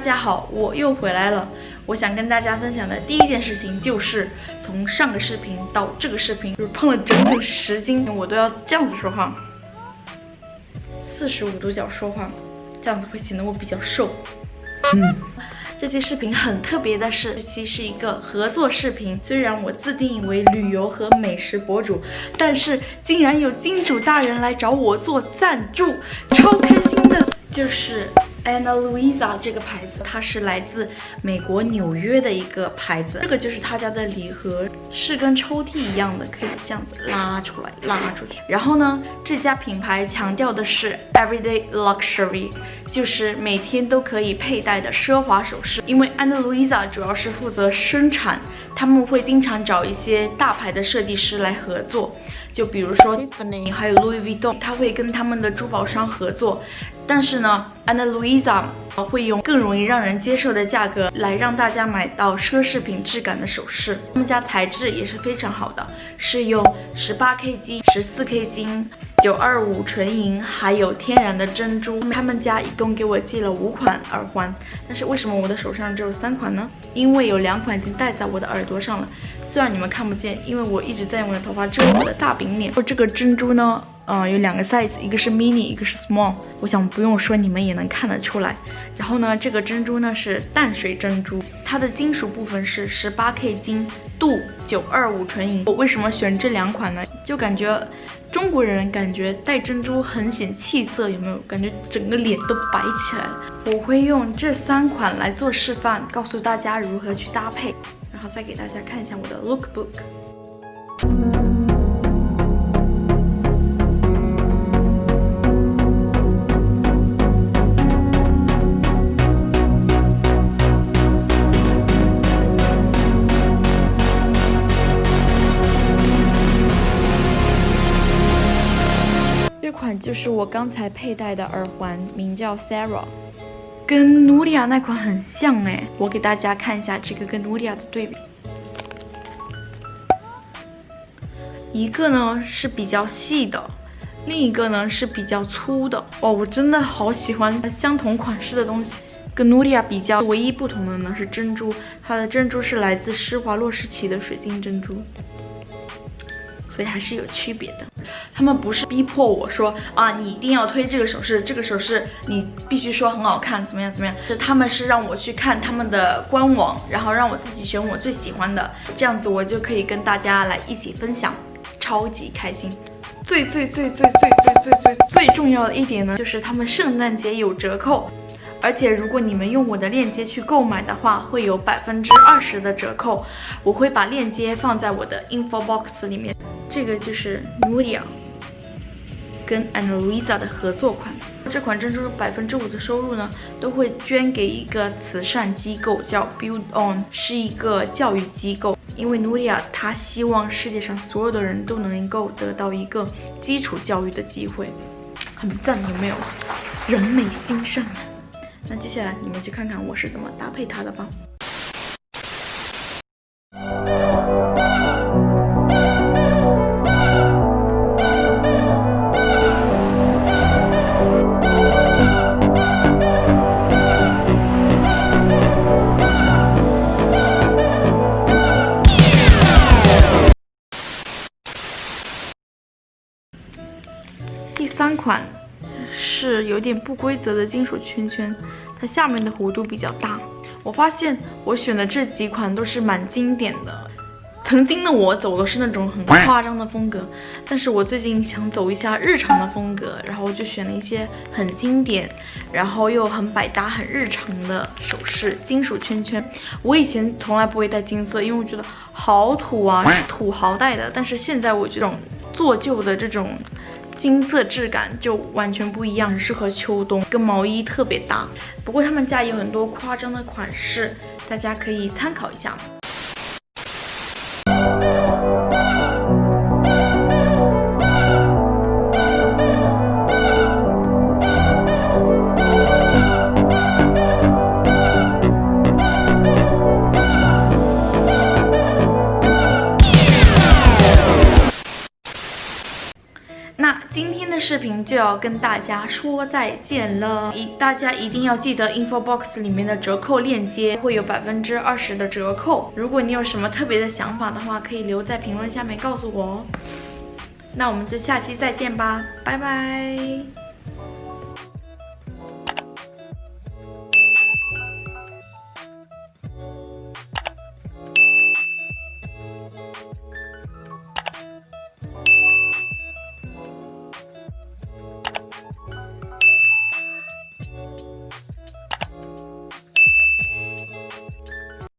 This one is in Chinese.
家好，我又回来了。我想跟大家分享的第一件事情就是从上个视频到这个视频，就是胖了整整10斤，我都要这样子说话，45度角说话，这样子会显得我比较瘦。这期视频很特别的是，这期是一个合作视频。虽然我自定义为旅游和美食博主，但是竟然有金主大人来找我做赞助，超开心的。就是 Ana Luisa 这个牌子，它是来自美国纽约的一个牌子。这个就是他家的礼盒，是跟抽屉一样的，可以这样子拉出来、拉出去。然后呢，这家品牌强调的是 everyday luxury， 就是每天都可以佩戴的奢华首饰。因为 Ana Luisa 主要是负责生产，他们会经常找一些大牌的设计师来合作。就比如说 Tiffany 还有 Louis Vuitton， 他会跟他们的珠宝商合作，但是呢 Ana Luisa 会用更容易让人接受的价格来让大家买到奢侈品质感的首饰。他们家材质也是非常好的，是用18K 金、14K 金、925纯银，还有天然的珍珠。他们家一共给我寄了5款耳环，但是为什么我的手上只有3款呢？因为有2款已经戴在我的耳朵上了，虽然你们看不见，因为我一直在用我的头发遮我的大饼脸。这个珍珠呢，有2个 size， 一个是 mini， 一个是 small。我想不用说，你们也能看得出来。然后呢，这个珍珠呢是淡水珍珠，它的金属部分是18K 金，镀925纯银。我为什么选这2款呢？就感觉中国人感觉戴珍珠很显气色，有没有？感觉整个脸都白起来了。我会用这3款来做示范，告诉大家如何去搭配，然后再给大家看一下我的 lookbook。这款就是我刚才佩戴的耳环，名叫 Sarah， 跟努里亚那款很像哎。我给大家看一下这个跟努里亚的对比，一个呢是比较细的，另一个呢是比较粗的。哦，我真的好喜欢相同款式的东西。跟努里亚比较，唯一不同的呢是珍珠，它的珍珠是来自施华洛世奇的水晶珍珠，所以还是有区别的。他们不是逼迫我说啊，你一定要推这个首饰，这个首饰你必须说很好看，怎么样怎么样。他们是让我去看他们的官网，然后让我自己选我最喜欢的，这样子我就可以跟大家来一起分享，超级开心。最重要的一点呢，就是他们圣诞节有折扣。而且如果你们用我的链接去购买的话，会有20%的折扣。我会把链接放在我的 info box 里面。这个就是 Nudia 跟 Ana Luisa 的合作款。这款珍珠的5%的收入呢，都会捐给一个慈善机构，叫 Build On， 是一个教育机构。因为 Nudia 他希望世界上所有的人都能够得到一个基础教育的机会，很赞，有没有？人美心善。那接下来你们去看看我是怎么搭配它的吧。第3款是有点不规则的金属圈圈，它下面的弧度比较大。我发现我选的这几款都是蛮经典的。曾经的我走的是那种很夸张的风格，但是我最近想走一下日常的风格，然后就选了一些很经典，然后又很百搭、很日常的首饰，金属圈圈。我以前从来不会戴金色，因为我觉得好土啊，是土豪戴的。但是现在我觉得这种做旧的这种金色质感就完全不一样，很适合秋冬，跟毛衣特别搭。不过他们家有很多夸张的款式，大家可以参考一下。视频就要跟大家说再见了，大家一定要记得 info box 里面的折扣链接会有20%的折扣。如果你有什么特别的想法的话，可以留在评论下面告诉我哦。那我们就下期再见吧，拜拜。